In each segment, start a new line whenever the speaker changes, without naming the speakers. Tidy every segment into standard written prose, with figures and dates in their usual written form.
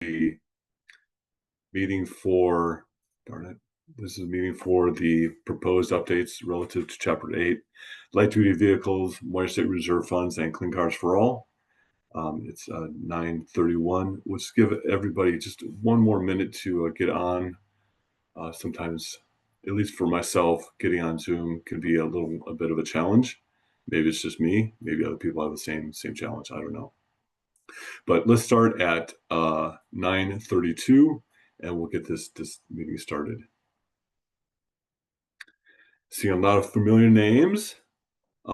the meeting for, darn it, this is a meeting for the proposed updates relative to Chapter 8, light duty vehicles, Moyer State Reserve funds, and clean cars for all. It's 9:31. Let's give everybody just one more minute to get on. Sometimes, at least for myself, getting on Zoom can be a bit of a challenge. Maybe it's just me. Maybe other people have the same challenge. I don't know. But let's start at 9:32, and we'll get this meeting started. Seeing a lot of familiar names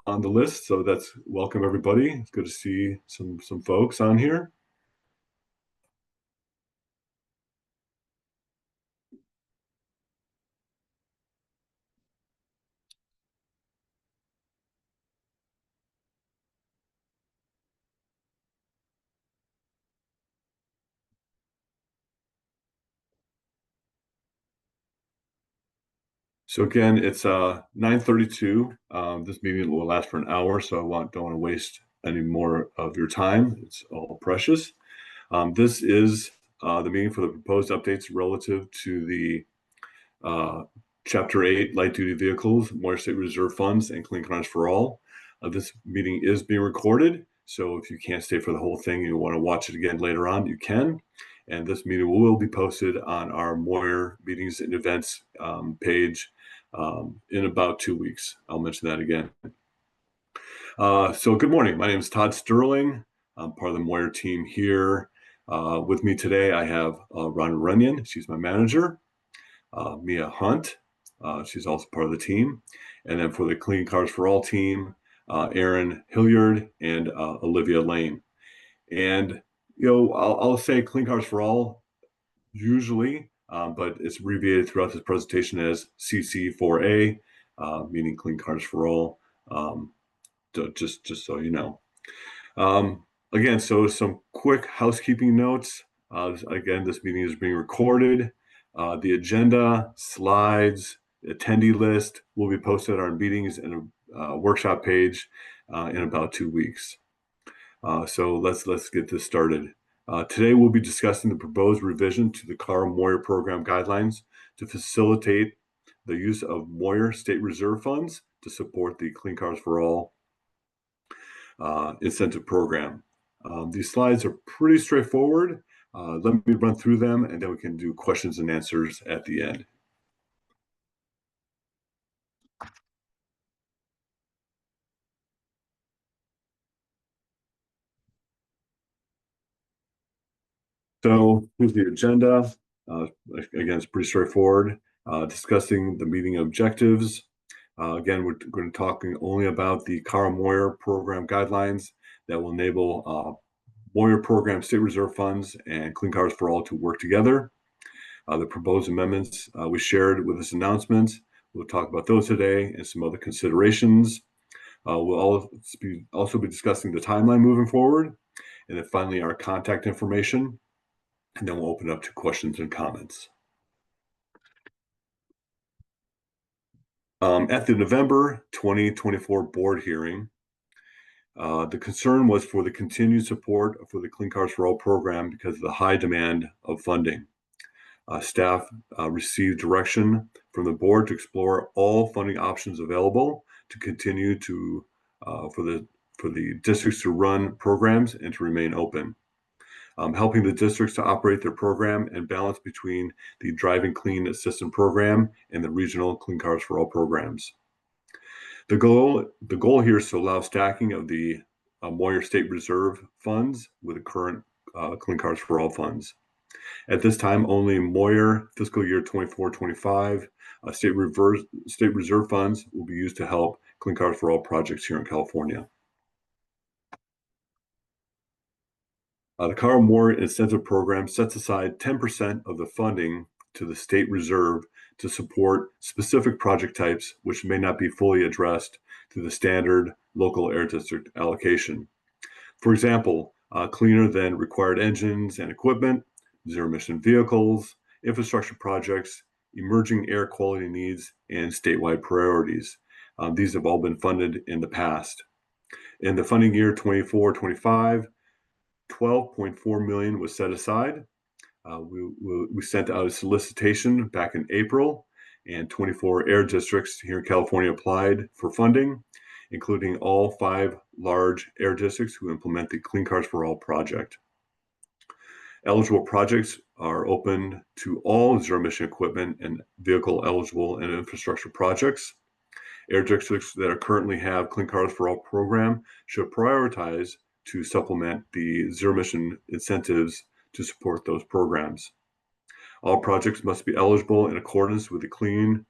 on the list, so that's welcome everybody. It's good to see some folks on here. So again, it's 9:32. This meeting will last for an hour, so don't want to waste any more of your time. It's all precious. This is the meeting for the proposed updates relative to the Chapter 8 light duty vehicles, Moyer State Reserve funds, and clean cars for all. This meeting is being recorded, so if you can't stay for the whole thing and you want to watch it again later on, you can. And this meeting will be posted on our Moyer meetings and events page in about 2 weeks. I'll mention that again. So good morning. My name is Todd Sterling. I'm part of the Moyer team here. With me today, I have Ron Runyon. She's my manager. Mia Hunt. She's also part of the team. And then for the Clean Cars for All team, Aaron Hilliard and Olivia Lane. And, I'll say Clean Cars for All usually, but it's abbreviated throughout this presentation as CC4A, meaning Clean Cars for All, just so you know. Again, so some quick housekeeping notes. Again, this meeting is being recorded. The agenda, slides, attendee list will be posted on our meetings and a workshop page in about 2 weeks. So let's get this started. Today we'll be discussing the proposed revision to the Carl Moyer Program guidelines to facilitate the use of Moyer State Reserve funds to support the Clean Cars for All incentive program. These slides are pretty straightforward. Let me run through them, and then we can do questions and answers at the end. So here's the agenda. Again, it's pretty straightforward. Discussing the meeting objectives. Again, we're going to be talking only about the Carl Moyer program guidelines that will enable Moyer program state reserve funds and Clean Cars for All to work together. The proposed amendments we shared with this announcement. We'll talk about those today and some other considerations. We'll also be discussing the timeline moving forward, and then finally our contact information, and then we'll open up to questions and comments. At the November 2024 board hearing, the concern was for the continued support for the Clean Cars for All program because of the high demand of funding. Staff received direction from the board to explore all funding options available to continue to for the districts to run programs and to remain open, helping the districts to operate their program and balance between the Driving Clean Assistant program and the regional Clean Cars for All programs. The goal here is to allow stacking of the Moyer State Reserve funds with the current Clean Cars for All funds. At this time, only Moyer fiscal year 24-25 state reserve funds will be used to help Clean Cars for All projects here in California. The Carl Moyer Incentive Program sets aside 10% of the funding to the state reserve to support specific project types which may not be fully addressed through the standard local air district allocation. For example, cleaner than required engines and equipment, zero-emission vehicles, infrastructure projects, emerging air quality needs, and statewide priorities. These have all been funded in the past. In the funding year 24-25, $12.4 million was set aside. We sent out a solicitation back in April, and 24 air districts here in California applied for funding, including all 5 large air districts who implement the Clean Cars for All project. Eligible projects are open to all zero-emission equipment and vehicle-eligible and infrastructure projects. Air districts that currently have Clean Cars for All program should prioritize to supplement the zero-emission incentives to support those programs. All projects must be eligible in accordance with the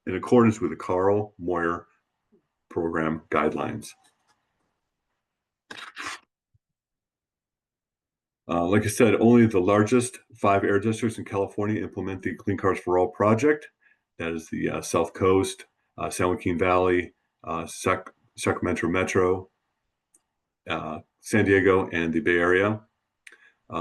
in accordance with the Carl Moyer program guidelines. Like I said, only the largest 5 air districts in California implement the Clean Cars for All project. That is the South Coast, San Joaquin Valley, Sacramento Metro, San Diego, and the Bay Area. I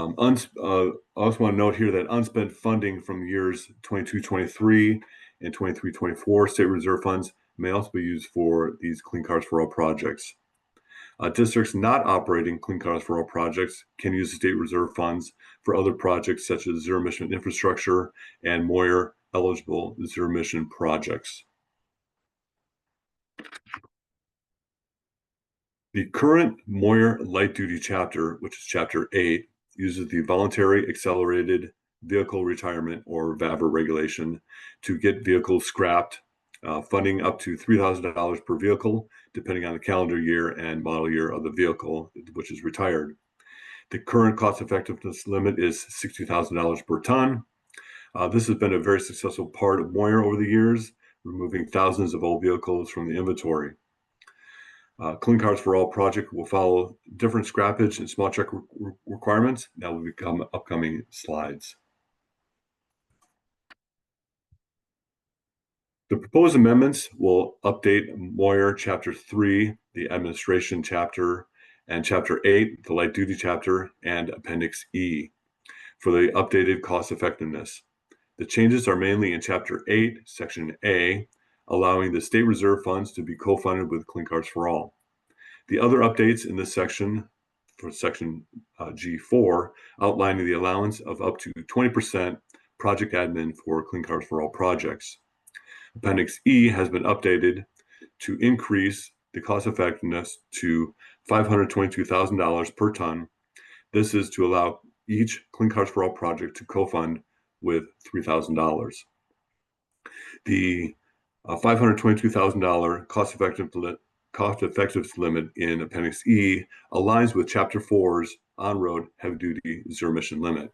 also want to note here that unspent funding from years 22-23 and 23-24 state reserve funds may also be used for these Clean Cars for All projects. Districts not operating Clean Cars for All projects can use the state reserve funds for other projects such as zero emission infrastructure and Moyer eligible zero emission projects. The current Moyer light duty chapter, which is chapter 8, uses the voluntary accelerated vehicle retirement or VAVR regulation to get vehicles scrapped, funding up to $3,000 per vehicle, depending on the calendar year and model year of the vehicle, which is retired. The current cost effectiveness limit is $60,000 per ton. This has been a very successful part of Moyer over the years, removing thousands of old vehicles from the inventory. Clean Cars for All project will follow different scrappage and small check requirements that will become upcoming slides. The proposed amendments will update Moyer Chapter 3, the administration chapter, and Chapter 8, the light duty chapter, and Appendix E for the updated cost effectiveness. The changes are mainly in Chapter 8, Section A, allowing the state reserve funds to be co-funded with Clean Cars for All. The other updates in this section, for Section G4, outlining the allowance of up to 20% project admin for Clean Cars for All projects. Appendix E has been updated to increase the cost effectiveness to $522,000 per ton. This is to allow each Clean Cars for All project to co-fund with $3,000. The $522,000 cost effectiveness limit in Appendix E aligns with Chapter 4's on-road heavy-duty zero-emission limit.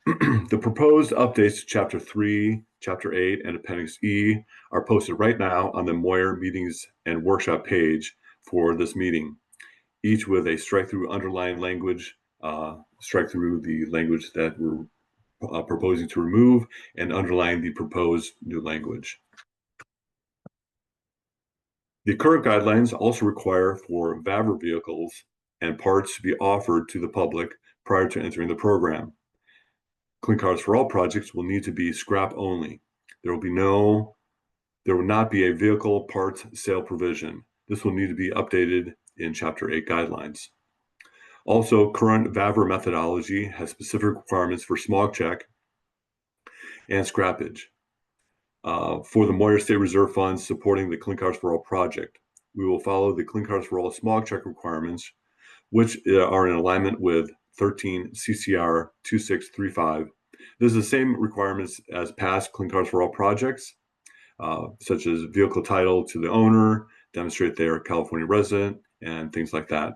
The proposed updates to Chapter 3, Chapter 8, and Appendix E are posted right now on the Moyer Meetings and Workshop page for this meeting, each with a strike-through underlying language, strike through the language that we're proposing to remove, and underline the proposed new language. The current guidelines also require for VAVR vehicles and parts to be offered to the public prior to entering the program. Clean Cars for All projects will need to be scrap only. There will not be a vehicle parts sale provision. This will need to be updated in Chapter 8 guidelines. Also, current VAVR methodology has specific requirements for smog check and scrappage. For the Moyer State Reserve Funds supporting the Clean Cars for All project, we will follow the Clean Cars for All smog check requirements, which are in alignment with 13 CCR 2635. This is the same requirements as past Clean Cars for All projects, such as vehicle title to the owner, demonstrate they're a California resident, and things like that.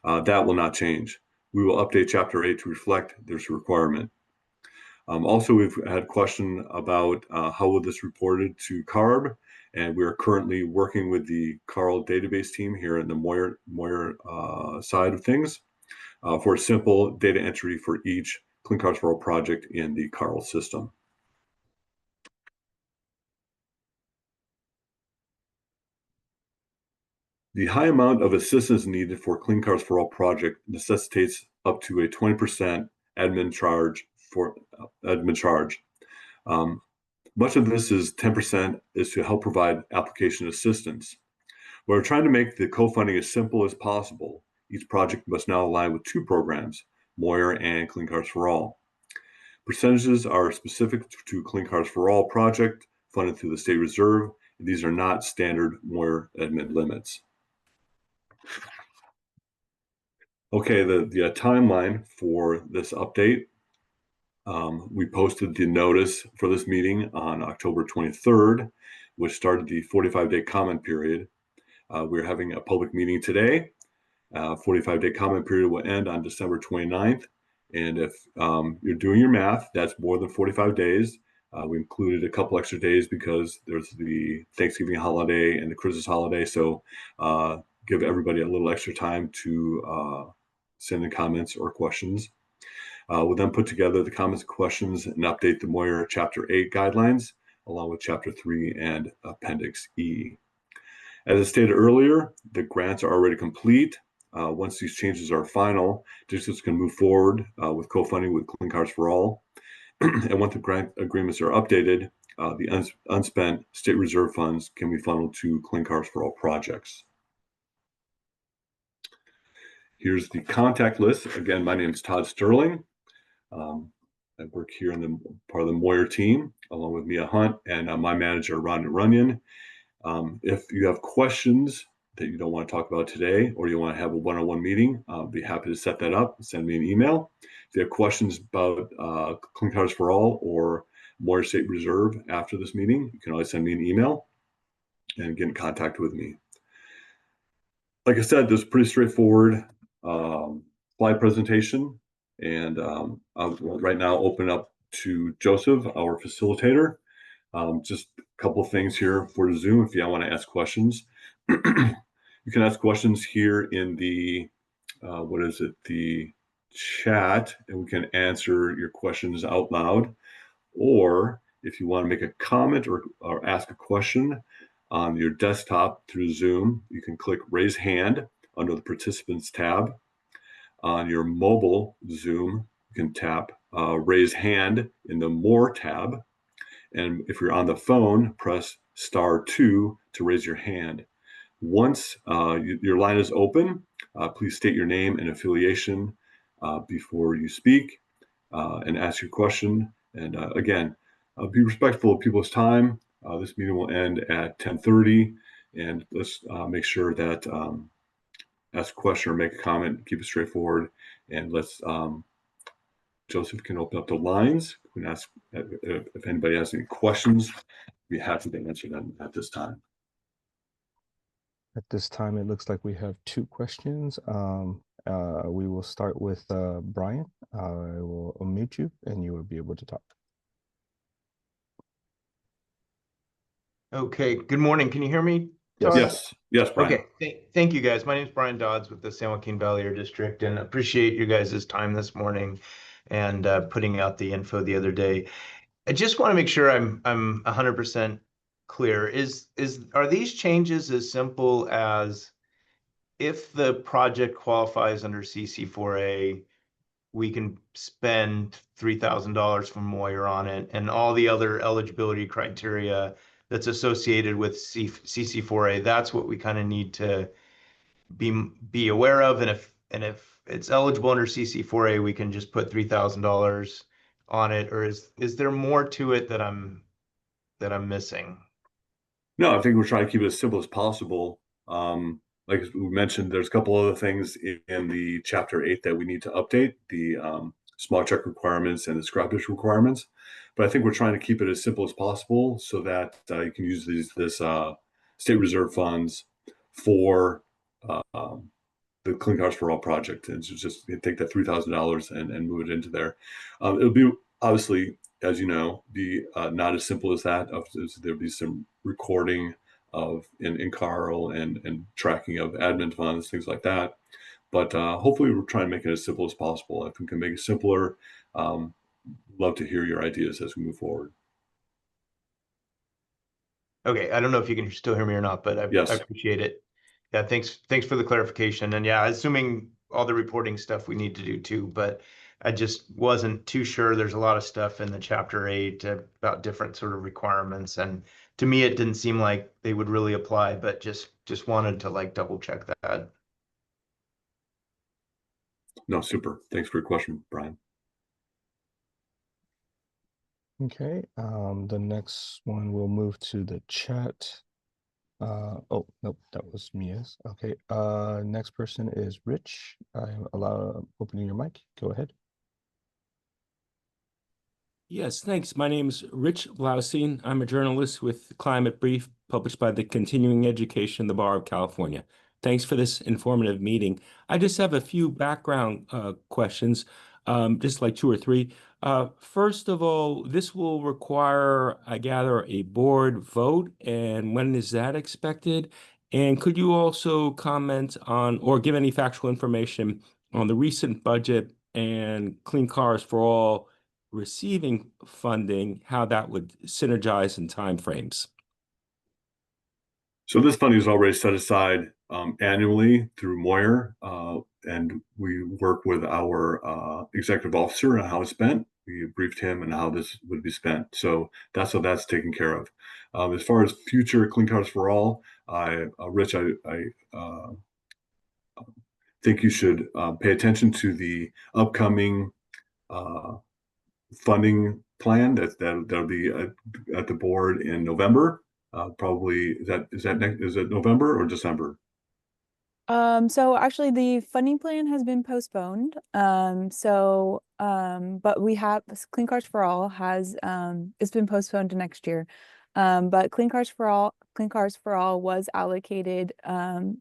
That will not change. We will update Chapter 8 to reflect this requirement. Also, we've had a question about how will this reported to CARB, and we are currently working with the Carl database team here in the Moyer side of things for simple data entry for each Clean Cars for All project in the Carl system. The high amount of assistance needed for Clean Cars for All project necessitates up to a 20% admin charge for admin charge. Much of this is 10% is to help provide application assistance. We're trying to make the co-funding as simple as possible. Each project must now align with 2 programs, Moyer, and Clean Cars for All. Percentages are specific to Clean Cars for All project funded through the state reserve. These are not standard Moyer admin limits. Okay, the timeline for this update. We posted the notice for this meeting on October 23rd, which started the 45-day comment period. We're having a public meeting today. 45-day comment period will end on December 29th. And if you're doing your math, that's more than 45 days. We included a couple extra days because there's the Thanksgiving holiday and the Christmas holiday. So give everybody a little extra time to send in comments or questions. We'll then put together the comments and questions and update the Moyer Chapter 8 guidelines, along with Chapter 3 and Appendix E. As I stated earlier, the grants are already complete. Once these changes are final, districts can move forward with co-funding with Clean Cars for All. And once the grant agreements are updated, the unspent state reserve funds can be funneled to Clean Cars for All projects. Here's the contact list. Again, my name is Todd Sterling. I work here in the part of the Moyer team, along with Mia Hunt and my manager, Ron Runyon. If you have questions that you don't want to talk about today, or you want to have a one-on-one meeting, I'll be happy to set that up. Send me an email. If you have questions about Clean Cars for All or Moyer State Reserve after this meeting, you can always send me an email and get in contact with me. Like I said, this is pretty straightforward slide presentation. And I'll right now open up to Joseph, our facilitator. Just a couple of things here for Zoom if you want to ask questions. You can ask questions here in the, the chat, and we can answer your questions out loud. Or if you want to make a comment or ask a question on your desktop through Zoom, you can click Raise Hand under the Participants tab. On your mobile Zoom, you can tap Raise Hand in the More tab. And if you're on the phone, press *2 to raise your hand. Once your line is open, please state your name and affiliation before you speak and ask your question. And again, be respectful of people's time. This meeting will end at 10:30, and let's make sure that ask a question or make a comment, keep it straightforward, and let's Joseph can open up the lines. We can ask if anybody has any questions. Be happy to answer them at this time.
At this time, it looks like we have 2 questions. We will start with Brian. I will unmute you and you will be able to talk.
Okay, good morning. Can you hear me, Todd?
Yes, Brian.
Okay, thank you guys. My name is Brian Dodds with the San Joaquin Valley Air District, and appreciate you guys' time this morning and putting out the info the other day. I just want to make sure I'm 100% clear. Are these changes as simple as if the project qualifies under CC4A, we can spend $3,000 from Moyer on it, and all the other eligibility criteria that's associated with CC4A, that's what we kind of need to be aware of. And if it's eligible under CC4A, we can just put $3,000 on it, or is there more to it that I'm missing?
No, I think we're trying to keep it as simple as possible. Like we mentioned, there's a couple other things in the Chapter 8 that we need to update, the small check requirements and the scrappage requirements. But I think we're trying to keep it as simple as possible so that you can use this state reserve funds for the Clean Cars for All project, and just take that $3,000 and move it into there. It'll be obviously, as you know, be not as simple as that. There'll be some recording of in Carl and tracking of admin funds, things like that. But hopefully we're trying to make it as simple as possible. If we can make it simpler, love to hear your ideas as we move forward.
Okay, I don't know if you can still hear me or not, but
Yes.
I appreciate it. Yeah, thanks for the clarification. And yeah, assuming all the reporting stuff we need to do too, but I just wasn't too sure. There's a lot of stuff in the Chapter 8 about different sort of requirements, and to me it didn't seem like they would really apply, but just wanted to like double check that.
No, super. Thanks for your question, Brian.
Okay, the next one we'll move to the chat. Oh, nope, that was Mia's. Okay, next person is Rich. I'm opening your mic. Go ahead.
Yes, thanks. My name's Rich Blaustein. I'm a journalist with Climate Brief, published by the Continuing Education, the Bar of California. Thanks for this informative meeting. I just have a few background questions, just like two or three. First of all, this will require, I gather, a board vote, and when is that expected? And could you also comment on or give any factual information on the recent budget and Clean Cars for All receiving funding, how that would synergize in timeframes?
So this funding is already set aside annually through Moyer, and we work with our executive officer on how it's spent. We briefed him on how this would be spent. So that's what that's taken care of. As far as future Clean Cars for All, Rich, I think you should pay attention to the upcoming uh, funding plan that'll be at the board in November. Probably is it November or December?
So actually the funding plan has been postponed. But we have Clean Cars for All has it's been postponed to next year. But Clean Cars for All was allocated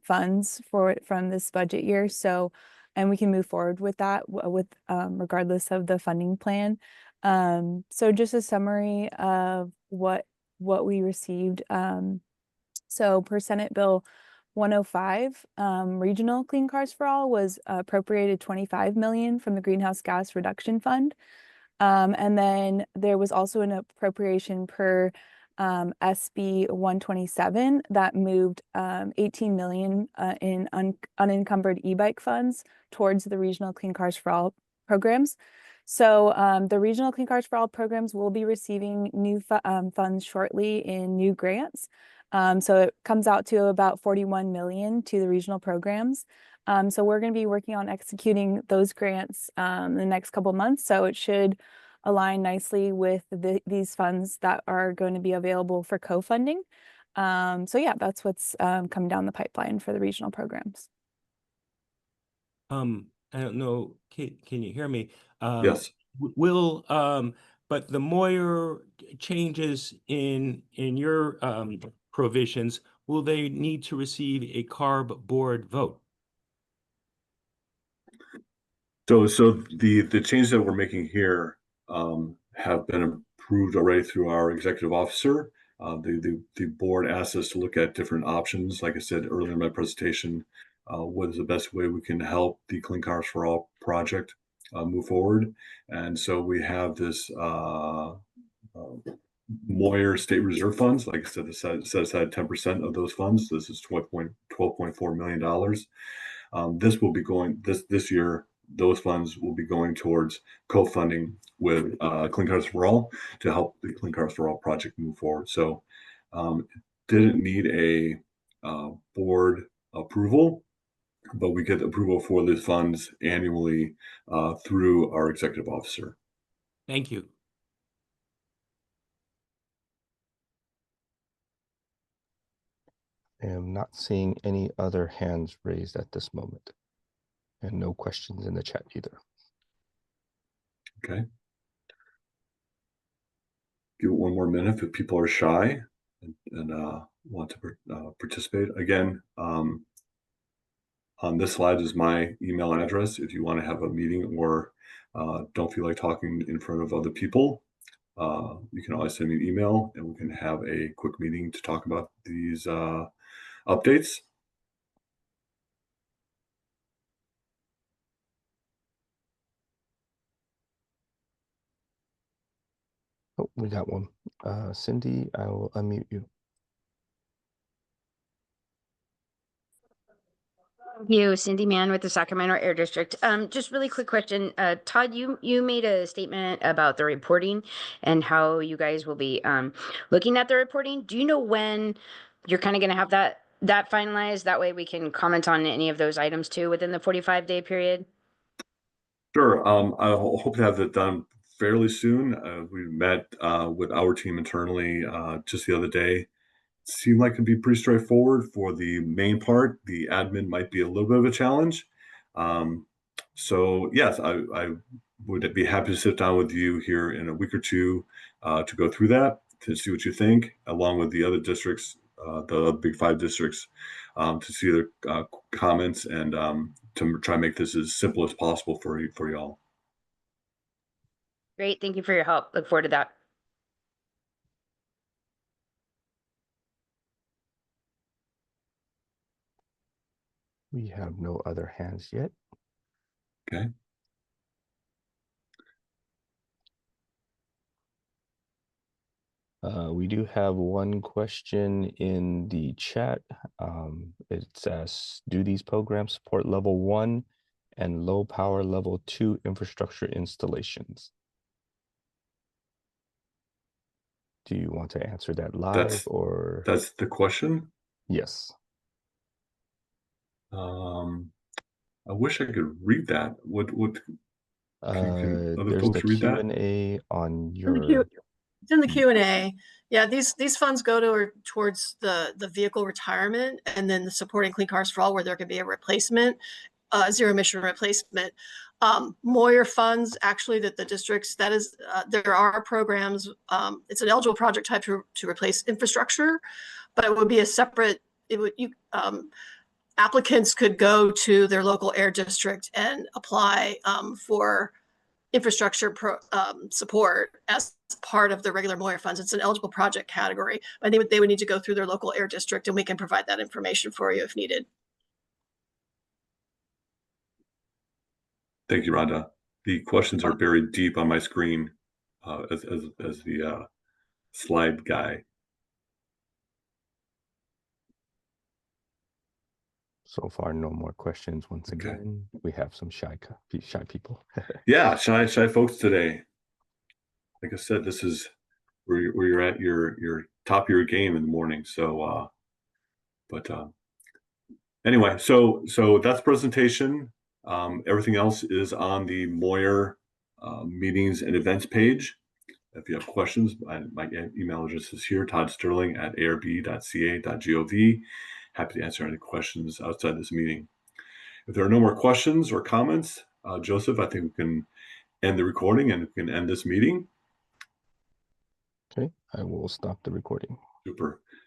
funds from this budget year. So, and we can move forward with that with regardless of the funding plan. So just a summary of what we received. So per Senate Bill 105, regional Clean Cars for All was appropriated 25 million from the Greenhouse Gas Reduction Fund. And then there was also an appropriation per SB 127 that moved 18 million in unencumbered e-bike funds towards the regional Clean Cars for All programs. So the regional Clean Cars for All programs will be receiving new funds shortly in new grants. So it comes out to about 41 million to the regional programs. So we're going to be working on executing those grants in the next couple months. So it should align nicely with these funds that are going to be available for co-funding. So yeah, that's what's coming down the pipeline for the regional programs.
I don't know, can you hear me?
Yes.
Will but the Moyer changes in your provisions, will they need to receive a CARB board vote?
So the changes that we're making here have been approved already through our executive officer. The board asked us to look at different options. Like I said earlier in my presentation, what is the best way we can help the Clean Cars for All project move forward? And so we have this Moyer State Reserve funds. Like I said, set aside 10% of those funds. This is $12.4 million. This will be going this year. Those funds will be going towards co-funding with Clean Cars for All to help the Clean Cars for All project move forward. So, didn't need a board approval, but we get approval for the funds annually through our executive officer.
Thank you.
I am not seeing any other hands raised at this moment, and no questions in the chat either.
Okay. Give it one more minute if people are shy and want to participate. Again, on this slide is my email address. If you want to have a meeting or don't feel like talking in front of other people, you can always send me an email and we can have a quick meeting to talk about these updates.
Oh, we got one. Cindy, I will unmute you.
Thank you, Cindy Mann with the Sacramento Air District. Just really quick question. Todd, you made a statement about the reporting and how you guys will be looking at the reporting. Do you know when you're kind of going to have that finalized? That way we can comment on any of those items too within the 45-day period.
Sure. I hope to have that done fairly soon. We met with our team internally just the other day. Seemed like it'd be pretty straightforward for the main part. The admin might be a little bit of a challenge. Um, so yes, I would be happy to sit down with you here in a week or two to go through that, to see what you think, along with the other districts, the other big five districts, to see their comments and to try and make this as simple as possible for y'all.
Great. Thank you for your help. Look forward to that.
We have no other hands yet.
Okay.
We do have one question in the chat. It says, do these programs support level 1 and low power level 2 infrastructure installations? Do you want to answer that live or?
That's the question.
Yes.
I wish I could read that. Can other
There's the
folks read that?
Q&A on
In the Q,
your.
it's in the Q&A. Yeah, these funds go towards the vehicle retirement and then the supporting Clean Cars for All, where there could be a replacement, zero emission replacement. Moyer funds, actually, that the districts, that is, there are programs. It's an eligible project type to replace infrastructure, but it would be a separate. Applicants could go to their local air district and apply for infrastructure support as part of the regular Moyer funds. It's an eligible project category. I think they would need to go through their local air district, and we can provide that information for you if needed.
Thank you, Rhonda. The questions are buried deep on my screen as the slide guy.
So far, no more questions. Once
Okay.
again, we have some shy people.
Yeah, shy folks today. Like I said, this is where you're at your top of your game in the morning. So, anyway, so that's presentation. Everything else is on the Moyer meetings and events page. If you have questions, my email address is here, toddsterling@arb.ca.gov. Happy to answer any questions outside this meeting. If there are no more questions or comments, Joseph, I think we can end the recording and we can end this meeting.
Okay, I will stop the recording.
Super.